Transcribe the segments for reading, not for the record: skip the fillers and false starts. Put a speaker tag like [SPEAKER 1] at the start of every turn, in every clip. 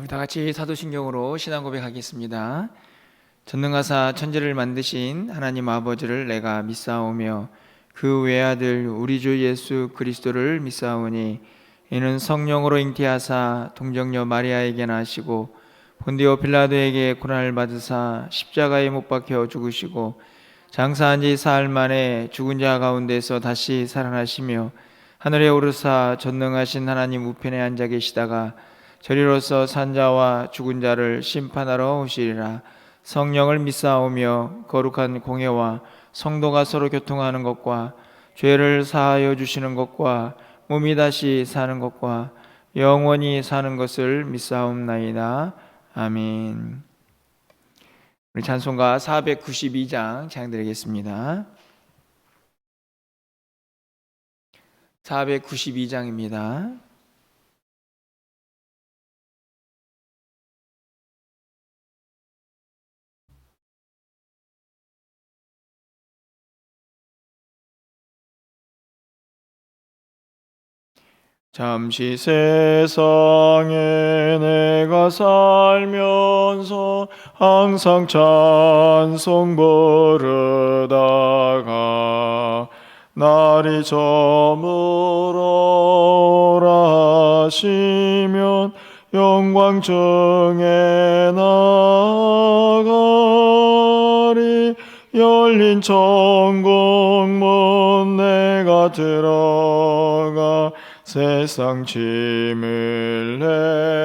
[SPEAKER 1] 우리 다 같이 사도신경으로 신앙 고백하겠습니다. 전능하사 천지를 만드신 하나님 아버지를 내가 믿사오며 그 외아들 우리 주 예수 그리스도를 믿사오니 이는 성령으로 잉태하사 동정녀 마리아에게 나시고 본디오 빌라도에게 고난을 받으사 십자가에 못 박혀 죽으시고 장사한 지 사흘 만에 죽은 자 가운데서 다시 살아나시며 하늘에 오르사 전능하신 하나님 우편에 앉아 계시다가 저리로서 산자와 죽은 자를 심판하러 오시리라. 성령을 믿사오며 거룩한 공예와 성도가 서로 교통하는 것과 죄를 사하여 주시는 것과 몸이 다시 사는 것과 영원히 사는 것을 믿사옵나이다. 아멘. 우리 찬송가 492장 찬양드리겠습니다. 492장입니다. 잠시 세상에 내가 살면서 항상 찬송 부르다가 날이 저물어라 하시면 영광 중에 나가리. 열린 천국문 내가 들어가 세상 짐을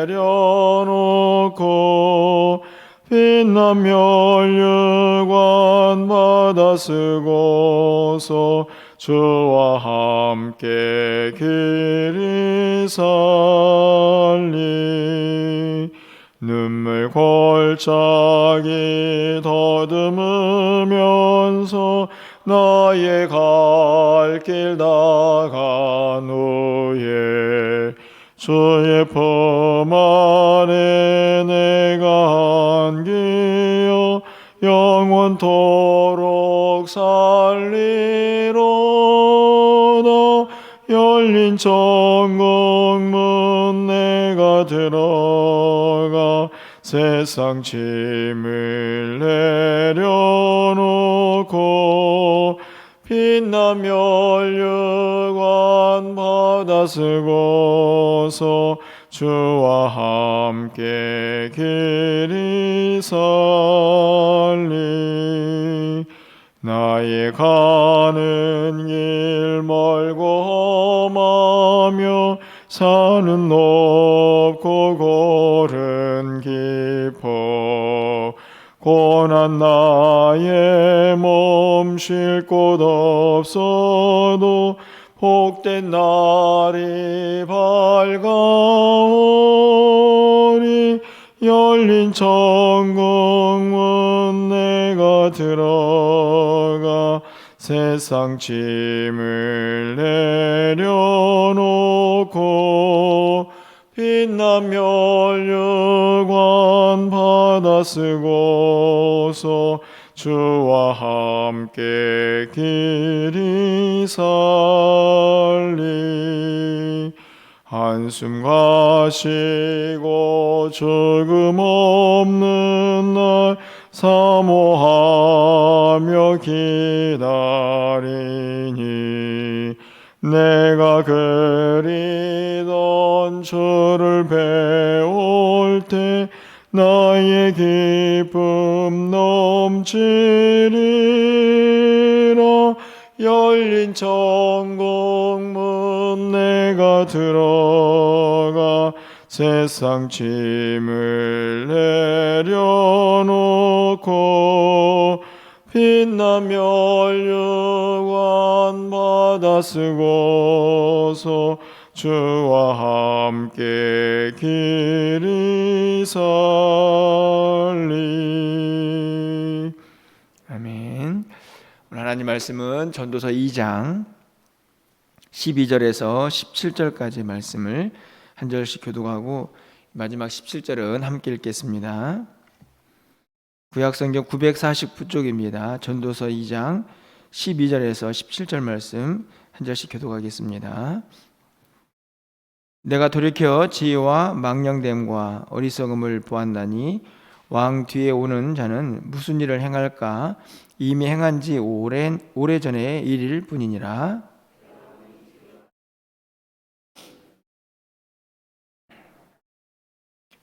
[SPEAKER 1] 내려놓고 빛난 멸류관 받아 쓰고서 주와 함께 길이 살리. 눈물 골짜기 더듬으면서 나의 갈 길 다간 후에 주의 품 안에 내가 안기어 영원토록 살리로다. 열린 천국문 내가 들어가 세상 짐을 내려놓고 빛난 멸류관 받아 쓰고서 주와 함께 길이 살리. 나의 가는 길 멀고 험하며 산은 높고 골은 깊어 고난 나의 몸 쉴 곳 없어도 복된 날이 밝아오니. 열린 천국문 내가 들어가 세상 짐을 내려놓고 빛난 멸류관 받아 쓰고서 주와 함께 길이 살리. 한숨 가시고 죽음 없는 날 사모하며 기다리니. 내가 그리던 주를 배울 때 나의 기쁨 넘치리라. 열린 천국문 내가 들어가 세상 짐을 내려놓고 빛난 멸류관 받아 쓰고서 주와 함께 길이 살리. 아멘. 오늘 하나님 말씀은 전도서 2장 12절에서 17절까지 말씀을 한 절씩 교독하고 마지막 17절은 함께 읽겠습니다. 구약성경 949쪽입니다. 전도서 2장 12절에서 17절 말씀 한 절씩 교독하겠습니다. 내가 돌이켜 지혜와 망령됨과 어리석음을 보았나니 왕 뒤에 오는 자는 무슨 일을 행할까? 이미 행한 지 오래전의 일일 뿐이니라.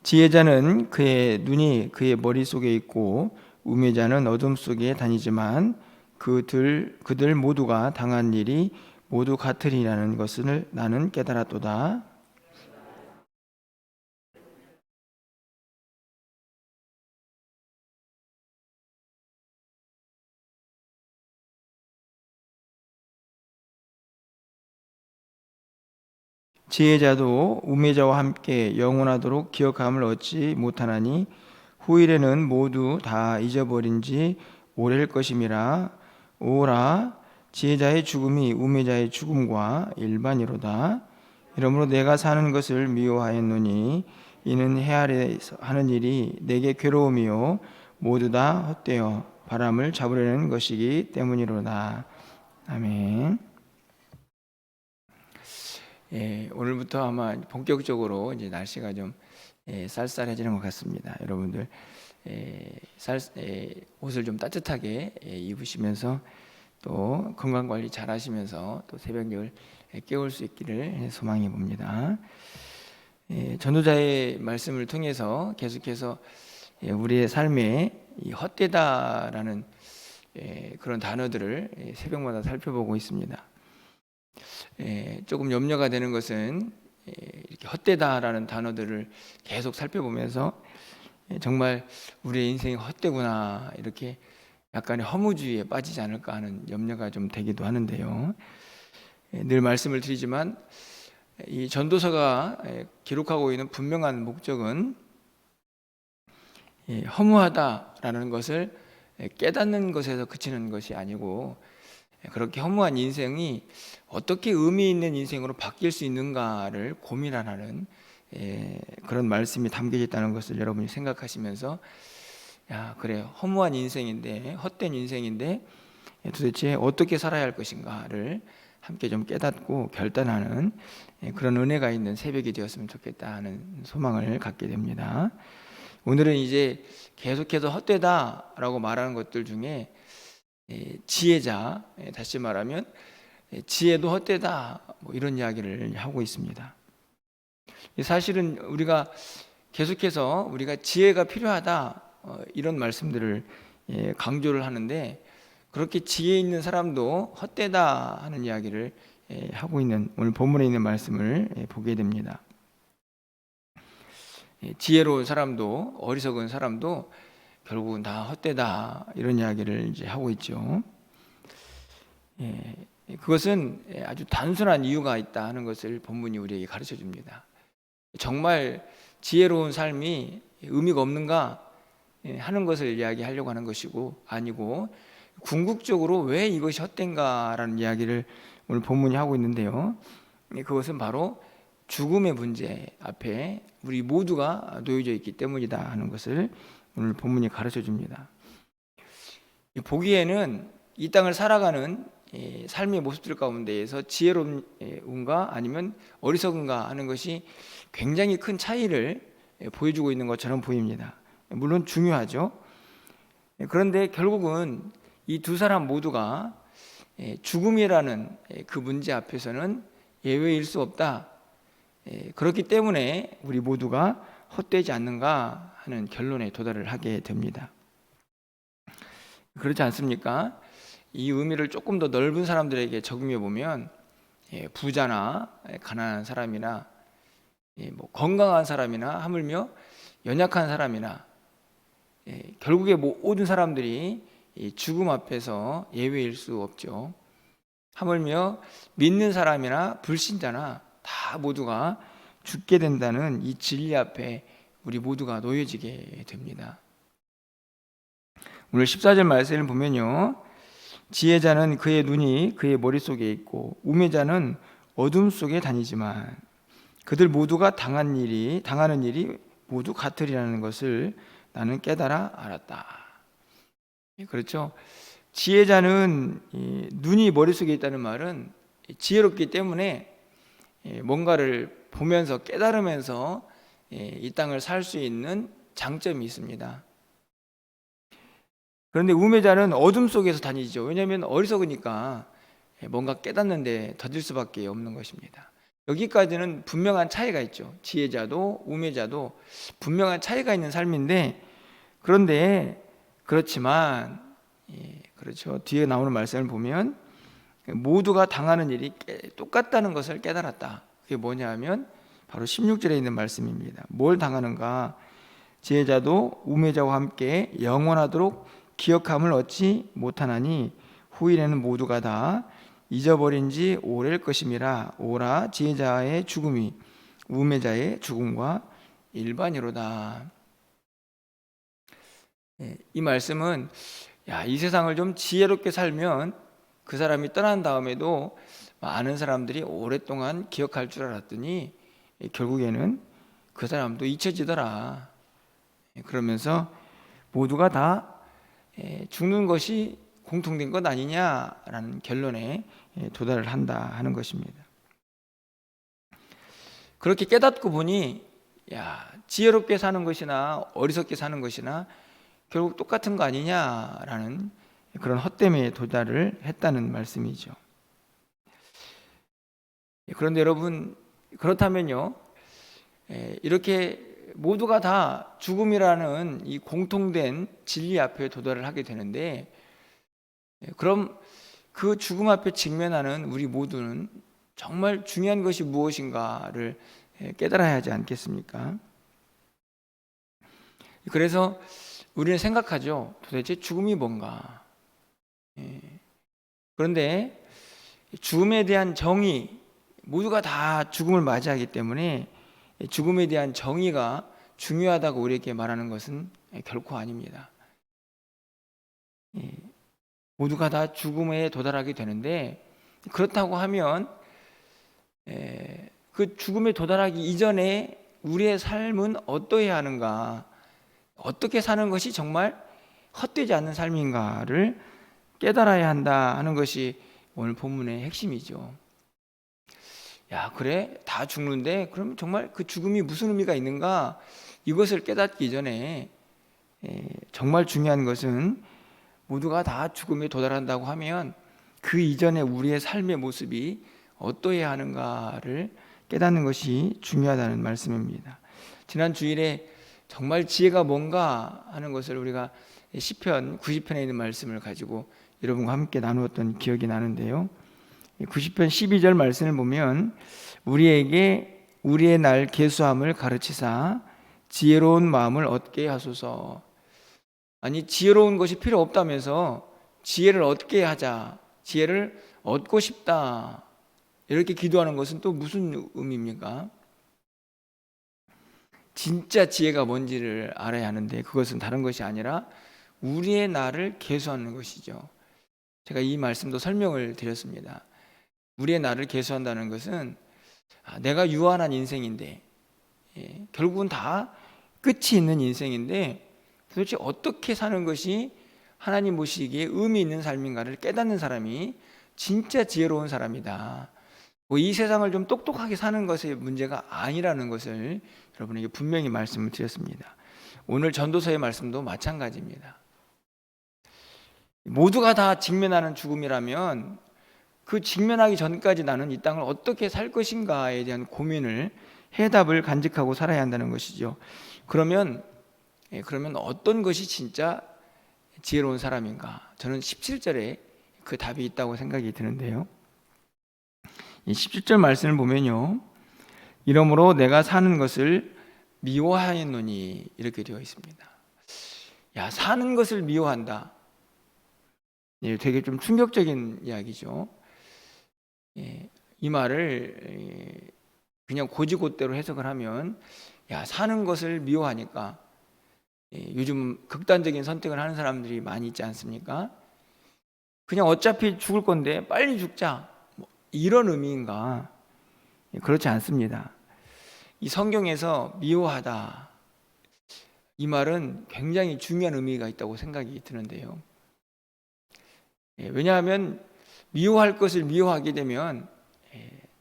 [SPEAKER 1] 지혜자는 그의 눈이 그의 머릿속에 있고 우매자는 어둠 속에 다니지만 그들 모두가 당한 일이 모두 같으리라는 것을 나는 깨달았도다. 지혜자도 우매자와 함께 영원하도록 기억함을 얻지 못하나니 후일에는 모두 다 잊어버린 지 오래일 것임이라. 오라, 지혜자의 죽음이 우매자의 죽음과 일반이로다. 이러므로 내가 사는 것을 미워하였노니 이는 해 아래에서 하는 일이 내게 괴로움이요 모두 다 헛되어 바람을 잡으려는 것이기 때문이로다. 아멘. 오늘부터 아마 본격적으로 이제 날씨가 좀 쌀쌀해지는 것 같습니다. 여러분들 옷을 좀 따뜻하게 입으시면서 또 건강 관리 잘 하시면서 또 새벽을 깨울 수 있기를 소망해 봅니다. 전도자의 말씀을 통해서 계속해서 우리의 삶에 이 헛되다라는 그런 단어들을 새벽마다 살펴보고 있습니다. 조금 염려가 되는 것은 이렇게 헛되다라는 단어들을 계속 살펴보면서 정말 우리의 인생이 헛되구나 이렇게 약간의 허무주의에 빠지지 않을까 하는 염려가 좀 되기도 하는데요. 늘 말씀을 드리지만 이 전도서가 기록하고 있는 분명한 목적은 허무하다라는 것을 깨닫는 것에서 그치는 것이 아니고 그렇게 허무한 인생이 어떻게 의미 있는 인생으로 바뀔 수 있는가를 고민하는 그런 말씀이 담겨져 있다는 것을 여러분이 생각하시면서 야 그래 허무한 인생인데 헛된 인생인데 도대체 어떻게 살아야 할 것인가를 함께 좀 깨닫고 결단하는 그런 은혜가 있는 새벽이 되었으면 좋겠다 하는 소망을 갖게 됩니다. 오늘은 이제 계속해서 헛되다라고 말하는 것들 중에 지혜자, 다시 말하면 지혜도 헛되다 뭐 이런 이야기를 하고 있습니다. 사실은 우리가 계속해서 우리가 지혜가 필요하다 이런 말씀들을 강조를 하는데 그렇게 지혜 있는 사람도 헛되다 하는 이야기를 하고 있는 오늘 본문에 있는 말씀을 보게 됩니다. 지혜로운 사람도 어리석은 사람도 결국은 다 헛되다 이런 이야기를 이제 하고 있죠. 그것은 아주 단순한 이유가 있다 하는 것을 본문이 우리에게 가르쳐 줍니다. 정말 지혜로운 삶이 의미가 없는가 하는 것을 이야기하려고 하는 것이고 아니고 궁극적으로 왜 이것이 헛된가라는 이야기를 오늘 본문이 하고 있는데요. 그것은 바로 죽음의 문제 앞에 우리 모두가 놓여져 있기 때문이다 하는 것을 오늘 본문이 가르쳐 줍니다. 보기에는 이 땅을 살아가는 삶의 모습들 가운데에서 지혜로운가 아니면 어리석은가 하는 것이 굉장히 큰 차이를 보여주고 있는 것처럼 보입니다. 물론 중요하죠. 그런데 결국은 이 두 사람 모두가 죽음이라는 그 문제 앞에서는 예외일 수 없다. 그렇기 때문에 우리 모두가 헛되지 않는가 하는 결론에 도달을 하게 됩니다. 그렇지 않습니까? 이 의미를 조금 더 넓은 사람들에게 적용해 보면 부자나 가난한 사람이나 건강한 사람이나 하물며 연약한 사람이나 결국에 모든 사람들이 죽음 앞에서 예외일 수 없죠. 하물며 믿는 사람이나 불신자나 다 모두가 죽게 된다는 이 진리 앞에 우리 모두가 놓여지게 됩니다. 오늘 14절 말씀을 보면요, 지혜자는 그의 눈이 그의 머릿속에 있고 우매자는 어둠 속에 다니지만 그들 모두가 당하는 일이 모두 같으리라는 것을 나는 깨달아 알았다. 그렇죠? 지혜자는 눈이 머릿속에 있다는 말은 지혜롭기 때문에 뭔가를 보면서 깨달으면서 이 땅을 살 수 있는 장점이 있습니다. 그런데 우매자는 어둠 속에서 다니죠. 왜냐하면 어리석으니까 뭔가 깨닫는데 더딜 수밖에 없는 것입니다. 여기까지는 분명한 차이가 있죠. 지혜자도 우매자도 분명한 차이가 있는 삶인데, 그런데 그렇지만 그렇죠. 뒤에 나오는 말씀을 보면 모두가 당하는 일이 똑같다는 것을 깨달았다. 그게 뭐냐 하면 바로 16절에 있는 말씀입니다. 뭘 당하는가? 지혜자도 우매자와 함께 영원하도록 기억함을 얻지 못하나니 후일에는 모두가 다 잊어버린 지 오래일 것임이라. 오라 지혜자의 죽음이 우매자의 죽음과 일반이로다. 이 말씀은 이 세상을 좀 지혜롭게 살면 그 사람이 떠난 다음에도 많은 사람들이 오랫동안 기억할 줄 알았더니 결국에는 그 사람도 잊혀지더라. 그러면서 모두가 다 죽는 것이 공통된 것 아니냐라는 결론에 도달을 한다 하는 것입니다. 그렇게 깨닫고 보니 지혜롭게 사는 것이나 어리석게 사는 것이나 결국 똑같은 거 아니냐라는 그런 헛됨에 도달을 했다는 말씀이죠. 그런데 여러분, 그렇다면요, 이렇게 모두가 다 죽음이라는 이 공통된 진리 앞에 도달을 하게 되는데, 그럼 그 죽음 앞에 직면하는 우리 모두는 정말 중요한 것이 무엇인가를 깨달아야 하지 않겠습니까? 그래서 우리는 생각하죠. 도대체 죽음이 뭔가? 그런데 죽음에 대한 정의, 모두가 다 죽음을 맞이하기 때문에 죽음에 대한 정의가 중요하다고 우리에게 말하는 것은 결코 아닙니다. 모두가 다 죽음에 도달하게 되는데, 그렇다고 하면 그 죽음에 도달하기 이전에 우리의 삶은 어떠해야 하는가, 어떻게 사는 것이 정말 헛되지 않는 삶인가를 깨달아야 한다 하는 것이 오늘 본문의 핵심이죠. 그래? 다 죽는데 그럼 정말 그 죽음이 무슨 의미가 있는가? 이것을 깨닫기 전에 정말 중요한 것은 모두가 다 죽음에 도달한다고 하면 그 이전에 우리의 삶의 모습이 어떠해야 하는가를 깨닫는 것이 중요하다는 말씀입니다. 지난 주일에 정말 지혜가 뭔가 하는 것을 우리가 시편 90편에 있는 말씀을 가지고 여러분과 함께 나누었던 기억이 나는데요. 90편 12절 말씀을 보면 우리에게 우리의 날 계수함을 가르치사 지혜로운 마음을 얻게 하소서. 아니, 지혜로운 것이 필요 없다면서 지혜를 얻게 하자, 지혜를 얻고 싶다, 이렇게 기도하는 것은 또 무슨 의미입니까? 진짜 지혜가 뭔지를 알아야 하는데 그것은 다른 것이 아니라 우리의 날을 계수하는 것이죠. 제가 이 말씀도 설명을 드렸습니다. 우리의 날을 계수한다는 것은 내가 유한한 인생인데 결국은 다 끝이 있는 인생인데 도대체 어떻게 사는 것이 하나님 보시기에 의미 있는 삶인가를 깨닫는 사람이 진짜 지혜로운 사람이다. 이 세상을 좀 똑똑하게 사는 것이 문제가 아니라는 것을 여러분에게 분명히 말씀을 드렸습니다. 오늘 전도서의 말씀도 마찬가지입니다. 모두가 다 직면하는 죽음이라면 그 직면하기 전까지 나는 이 땅을 어떻게 살 것인가에 대한 고민을, 해답을 간직하고 살아야 한다는 것이죠. 그러면 어떤 것이 진짜 지혜로운 사람인가? 저는 17절에 그 답이 있다고 생각이 드는데요. 이 17절 말씀을 보면요, 이러므로 내가 사는 것을 미워하였노니 이렇게 되어 있습니다. 사는 것을 미워한다. 되게 좀 충격적인 이야기죠. 이 말을 그냥 고지고대로 해석을 하면 사는 것을 미워하니까 요즘 극단적인 선택을 하는 사람들이 많이 있지 않습니까? 그냥 어차피 죽을 건데 빨리 죽자, 이런 의미인가? 그렇지 않습니다. 이 성경에서 미워하다, 이 말은 굉장히 중요한 의미가 있다고 생각이 드는데요. 왜냐하면 미워할 것을 미워하게 되면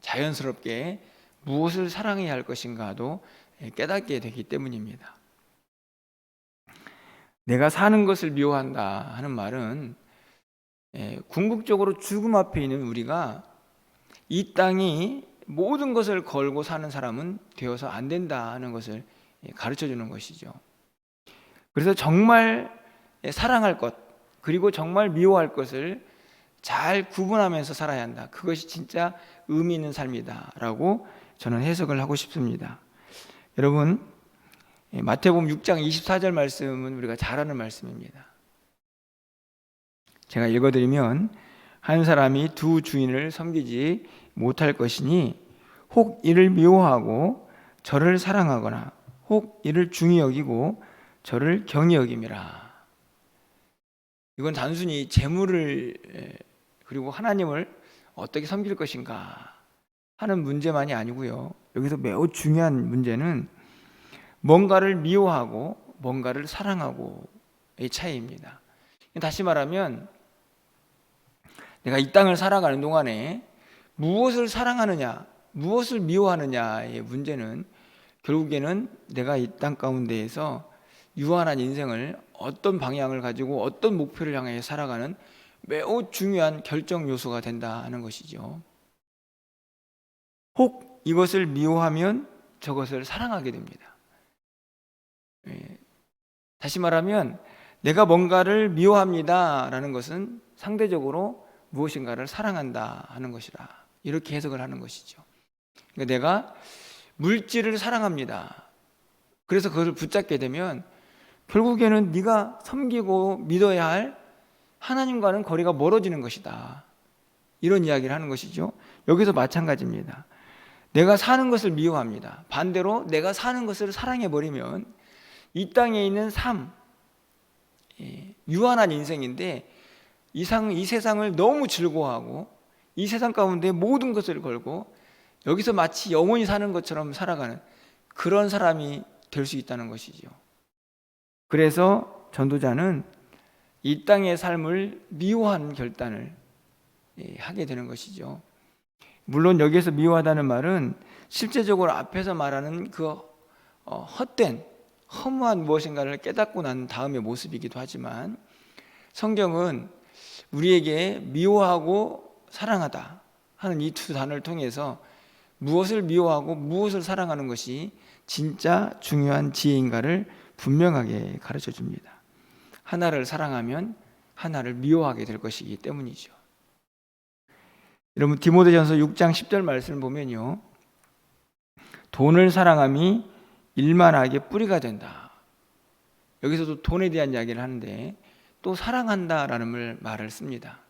[SPEAKER 1] 자연스럽게 무엇을 사랑해야 할 것인가도 깨닫게 되기 때문입니다. 내가 사는 것을 미워한다 하는 말은 궁극적으로 죽음 앞에 있는 우리가 이 땅이 모든 것을 걸고 사는 사람은 되어서 안 된다 하는 것을 가르쳐 주는 것이죠. 그래서 정말 사랑할 것, 그리고 정말 미워할 것을 잘 구분하면서 살아야 한다. 그것이 진짜 의미 있는 삶이다 라고 저는 해석을 하고 싶습니다. 여러분, 마태복음 6장 24절 말씀은 우리가 잘 아는 말씀입니다. 제가 읽어드리면, 한 사람이 두 주인을 섬기지 못할 것이니 혹 이를 미워하고 저를 사랑하거나 혹 이를 중히 여기고 저를 경히 여김이라. 이건 단순히 재물을 그리고 하나님을 어떻게 섬길 것인가 하는 문제만이 아니고요. 여기서 매우 중요한 문제는 뭔가를 미워하고 뭔가를 사랑하고의 차이입니다. 다시 말하면 내가 이 땅을 살아가는 동안에 무엇을 사랑하느냐, 무엇을 미워하느냐의 문제는 결국에는 내가 이 땅 가운데에서 유한한 인생을 어떤 방향을 가지고 어떤 목표를 향해 살아가는 매우 중요한 결정 요소가 된다 하는 것이죠. 혹 이것을 미워하면 저것을 사랑하게 됩니다. 다시 말하면 내가 뭔가를 미워합니다 라는 것은 상대적으로 무엇인가를 사랑한다 하는 것이라, 이렇게 해석을 하는 것이죠. 그러니까 내가 물질을 사랑합니다. 그래서 그것을 붙잡게 되면 결국에는 네가 섬기고 믿어야 할 하나님과는 거리가 멀어지는 것이다, 이런 이야기를 하는 것이죠. 여기서 마찬가지입니다. 내가 사는 것을 미워합니다. 반대로 내가 사는 것을 사랑해버리면 이 땅에 있는 삶, 유한한 인생인데 이 세상을 너무 즐거워하고 이 세상 가운데 모든 것을 걸고 여기서 마치 영원히 사는 것처럼 살아가는 그런 사람이 될 수 있다는 것이죠. 그래서 전도자는 이 땅의 삶을 미워하는 결단을 하게 되는 것이죠. 물론 여기에서 미워하다는 말은 실제적으로 앞에서 말하는 그 헛된 허무한 무엇인가를 깨닫고 난 다음의 모습이기도 하지만, 성경은 우리에게 미워하고 사랑하다 하는 이 두 단어를 통해서 무엇을 미워하고 무엇을 사랑하는 것이 진짜 중요한 지혜인가를 분명하게 가르쳐 줍니다. 하나를 사랑하면 하나를 미워하게 될 것이기 때문이죠. 여러분, 디모데전서 6장 10절 말씀을 보면요, 돈을 사랑함이 일만하게 뿌리가 된다. 여기서도 돈에 대한 이야기를 하는데 또 사랑한다라는 말을 씁니다.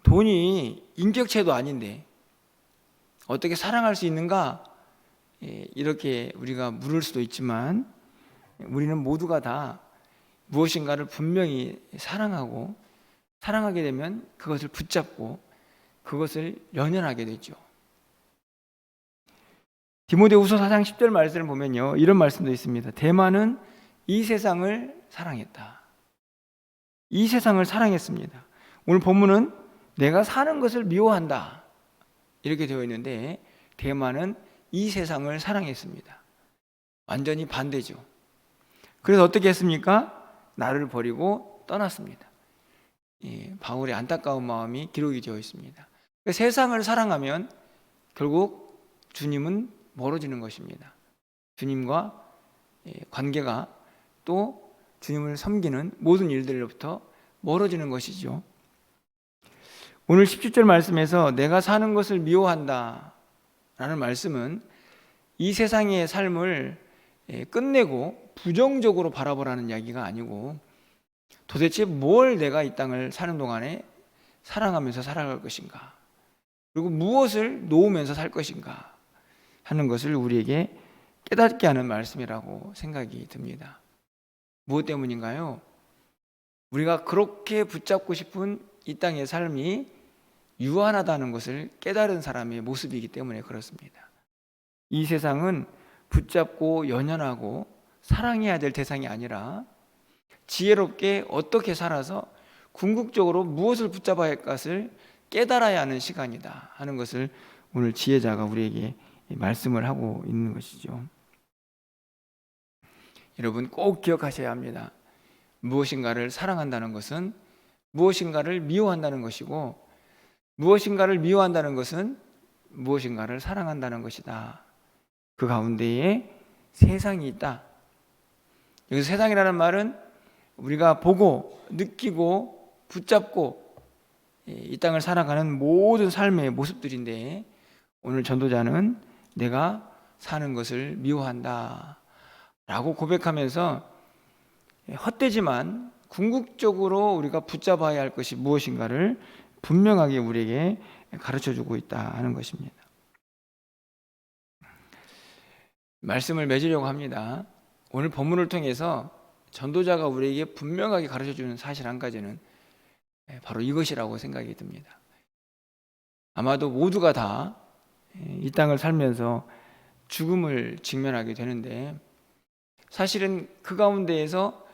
[SPEAKER 1] 돈이 인격체도 아닌데 어떻게 사랑할 수 있는가? 이렇게 우리가 물을 수도 있지만, 우리는 모두가 다 무엇인가를 분명히 사랑하고, 사랑하게 되면 그것을 붙잡고 그것을 연연하게 되죠. 디모데후서 4장 10절 말씀을 보면요, 이런 말씀도 있습니다. 대만은 이 세상을 사랑했다. 이 세상을 사랑했습니다. 오늘 본문은 내가 사는 것을 미워한다 이렇게 되어 있는데, 대만은 이 세상을 사랑했습니다. 완전히 반대죠. 그래서 어떻게 했습니까? 나를 버리고 떠났습니다. 바울의 안타까운 마음이 기록이 되어 있습니다. 그러니까 세상을 사랑하면 결국 주님은 멀어지는 것입니다. 주님과 관계가, 또 주님을 섬기는 모든 일들로부터 멀어지는 것이죠. 오늘 17절 말씀에서 내가 사는 것을 미워한다 라는 말씀은 이 세상의 삶을 끝내고 부정적으로 바라보라는 이야기가 아니고, 도대체 뭘 내가 이 땅을 사는 동안에 사랑하면서 살아갈 것인가, 그리고 무엇을 놓으면서 살 것인가 하는 것을 우리에게 깨닫게 하는 말씀이라고 생각이 듭니다. 무엇 때문인가요? 우리가 그렇게 붙잡고 싶은 이 땅의 삶이 유한하다는 것을 깨달은 사람의 모습이기 때문에 그렇습니다. 이 세상은 붙잡고 연연하고 사랑해야 될 대상이 아니라 지혜롭게 어떻게 살아서 궁극적으로 무엇을 붙잡아야 할 것을 깨달아야 하는 시간이다 하는 것을 오늘 지혜자가 우리에게 말씀을 하고 있는 것이죠. 여러분 꼭 기억하셔야 합니다. 무엇인가를 사랑한다는 것은 무엇인가를 미워한다는 것이고, 무엇인가를 미워한다는 것은 무엇인가를 사랑한다는 것이다. 그 가운데에 세상이 있다. 여기서 세상이라는 말은 우리가 보고 느끼고 붙잡고 이 땅을 살아가는 모든 삶의 모습들인데, 오늘 전도자는 내가 사는 것을 미워한다 라고 고백하면서 헛되지만 궁극적으로 우리가 붙잡아야 할 것이 무엇인가를 분명하게 우리에게 가르쳐주고 있다 하는 것입니다. 말씀을 맺으려고 합니다. 오늘 본문을 통해서 전도자가 우리에게 분명하게 가르쳐주는 사실 한 가지는 바로 이것이라고 생각이 듭니다. 아마도 모두가 다 이 땅을 살면서 죽음을 직면하게 되는데, 사실은 그 가운데에서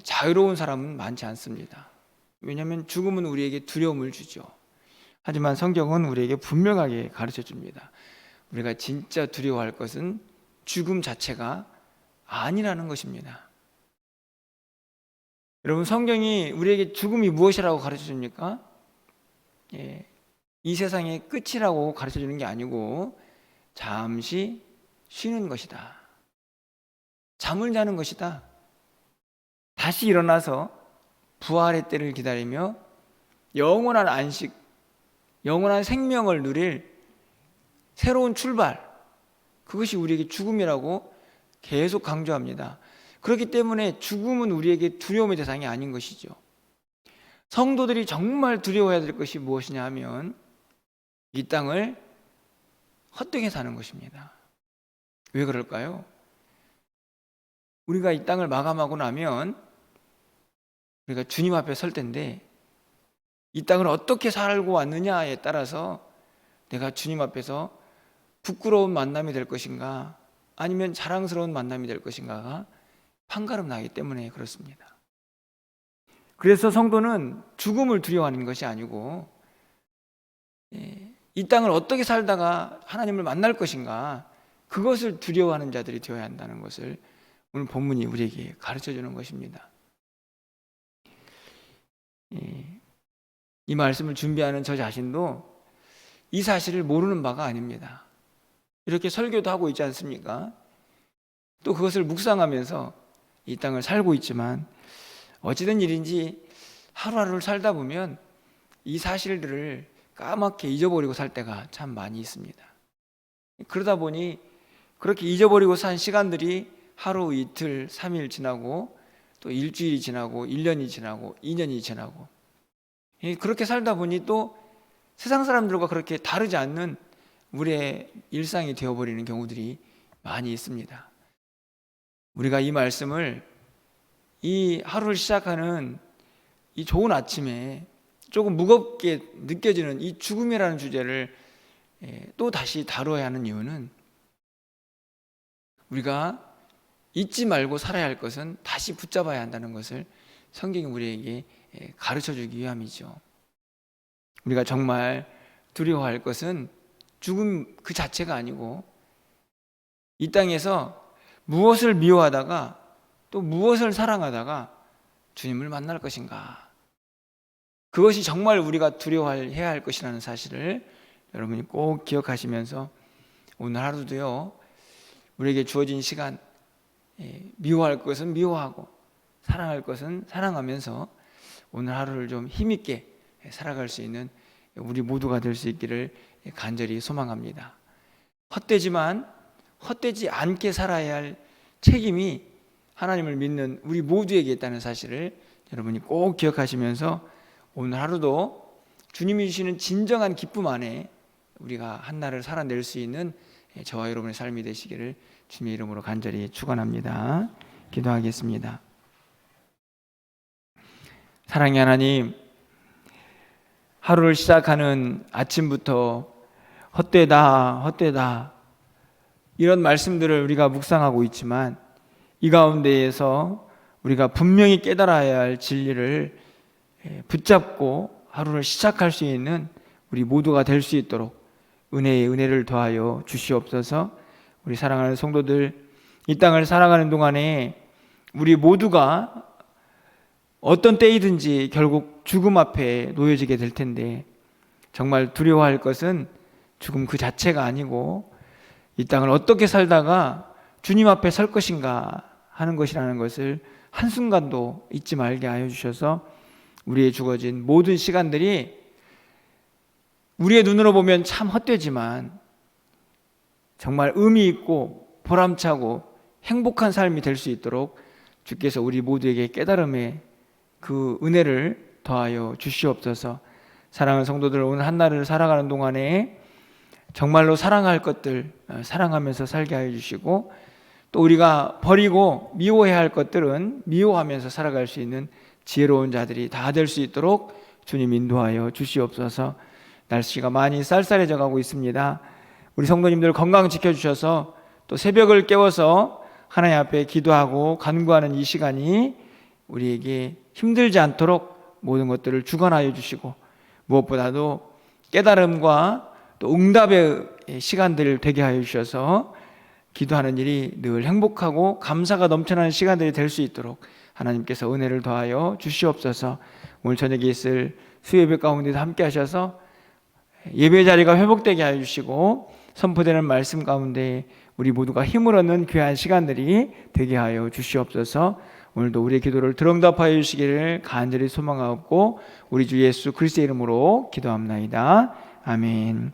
[SPEAKER 1] 자유로운 사람은 많지 않습니다. 왜냐하면 죽음은 우리에게 두려움을 주죠. 하지만 성경은 우리에게 분명하게 가르쳐 줍니다. 우리가 진짜 두려워할 것은 죽음 자체가 아니라는 것입니다. 여러분, 성경이 우리에게 죽음이 무엇이라고 가르쳐 줍니까? 이 세상의 끝이라고 가르쳐 주는 게 아니고 잠시 쉬는 것이다. 잠을 자는 것이다. 다시 일어나서 부활의 때를 기다리며 영원한 안식, 영원한 생명을 누릴 새로운 출발, 그것이 우리에게 죽음이라고 계속 강조합니다. 그렇기 때문에 죽음은 우리에게 두려움의 대상이 아닌 것이죠. 성도들이 정말 두려워해야 될 것이 무엇이냐 하면 이 땅을 헛되게 사는 것입니다. 왜 그럴까요? 우리가 이 땅을 마감하고 나면 우리가 주님 앞에 설 텐데, 이 땅을 어떻게 살고 왔느냐에 따라서 내가 주님 앞에서 부끄러운 만남이 될 것인가 아니면 자랑스러운 만남이 될 것인가가 판가름 나기 때문에 그렇습니다. 그래서 성도는 죽음을 두려워하는 것이 아니고 이 땅을 어떻게 살다가 하나님을 만날 것인가, 그것을 두려워하는 자들이 되어야 한다는 것을 오늘 본문이 우리에게 가르쳐주는 것입니다. 이 말씀을 준비하는 저 자신도 이 사실을 모르는 바가 아닙니다. 이렇게 설교도 하고 있지 않습니까? 또 그것을 묵상하면서 이 땅을 살고 있지만 어찌된 일인지 하루하루를 살다 보면 이 사실들을 까맣게 잊어버리고 살 때가 참 많이 있습니다. 그러다 보니 그렇게 잊어버리고 산 시간들이 하루, 이틀, 3일 지나고 또 일주일이 지나고 1년이 지나고 2년이 지나고, 그렇게 살다 보니 또 세상 사람들과 그렇게 다르지 않는 우리의 일상이 되어버리는 경우들이 많이 있습니다. 우리가 이 말씀을 이 하루를 시작하는 이 좋은 아침에 조금 무겁게 느껴지는 이 죽음이라는 주제를 또 다시 다뤄야 하는 이유는, 우리가 잊지 말고 살아야 할 것은 다시 붙잡아야 한다는 것을 성경이 우리에게 가르쳐주기 위함이죠. 우리가 정말 두려워할 것은 죽음 그 자체가 아니고 이 땅에서 무엇을 미워하다가 또 무엇을 사랑하다가 주님을 만날 것인가, 그것이 정말 우리가 두려워해야 할 것이라는 사실을 여러분이 꼭 기억하시면서 오늘 하루도요, 우리에게 주어진 시간, 미워할 것은 미워하고 사랑할 것은 사랑하면서 오늘 하루를 좀 힘있게 살아갈 수 있는 우리 모두가 될 수 있기를 간절히 소망합니다. 헛되지만 헛되지 않게 살아야 할 책임이 하나님을 믿는 우리 모두에게 있다는 사실을 여러분이 꼭 기억하시면서 오늘 하루도 주님이 주시는 진정한 기쁨 안에 우리가 한날을 살아낼 수 있는 저와 여러분의 삶이 되시기를 주님의 이름으로 간절히 축원합니다. 기도하겠습니다. 사랑의 하나님, 하루를 시작하는 아침부터 헛되다 이런 말씀들을 우리가 묵상하고 있지만, 이 가운데에서 우리가 분명히 깨달아야 할 진리를 붙잡고 하루를 시작할 수 있는 우리 모두가 될 수 있도록 은혜를 더하여 주시옵소서. 우리 사랑하는 성도들, 이 땅을 살아가는 동안에 우리 모두가 어떤 때이든지 결국 죽음 앞에 놓여지게 될 텐데, 정말 두려워할 것은 죽음 그 자체가 아니고 이 땅을 어떻게 살다가 주님 앞에 설 것인가 하는 것이라는 것을 한순간도 잊지 말게 하여 주셔서 우리의 주어진 모든 시간들이 우리의 눈으로 보면 참 헛되지만 정말 의미 있고 보람차고 행복한 삶이 될 수 있도록 주께서 우리 모두에게 깨달음의 그 은혜를 더하여 주시옵소서. 사랑하는 성도들, 오늘 한 날을 살아가는 동안에 정말로 사랑할 것들 사랑하면서 살게 하여 주시고, 또 우리가 버리고 미워해야 할 것들은 미워하면서 살아갈 수 있는 지혜로운 자들이 다 될 수 있도록 주님 인도하여 주시옵소서. 날씨가 많이 쌀쌀해져 가고 있습니다. 우리 성도님들 건강 지켜주셔서 또 새벽을 깨워서 하나님 앞에 기도하고 간구하는 이 시간이 우리에게 힘들지 않도록 모든 것들을 주관하여 주시고, 무엇보다도 깨달음과 또 응답의 시간들을 되게 하여 주셔서 기도하는 일이 늘 행복하고 감사가 넘쳐나는 시간들이 될 수 있도록 하나님께서 은혜를 더하여 주시옵소서. 오늘 저녁에 있을 수요예배 가운데도 함께 하셔서 예배 자리가 회복되게 하여 주시고, 선포되는 말씀 가운데 우리 모두가 힘을 얻는 귀한 시간들이 되게 하여 주시옵소서. 오늘도 우리의 기도를 들응답하여 주시기를 간절히 소망하옵고 우리 주 예수 그리스도의 이름으로 기도합나이다. 아멘.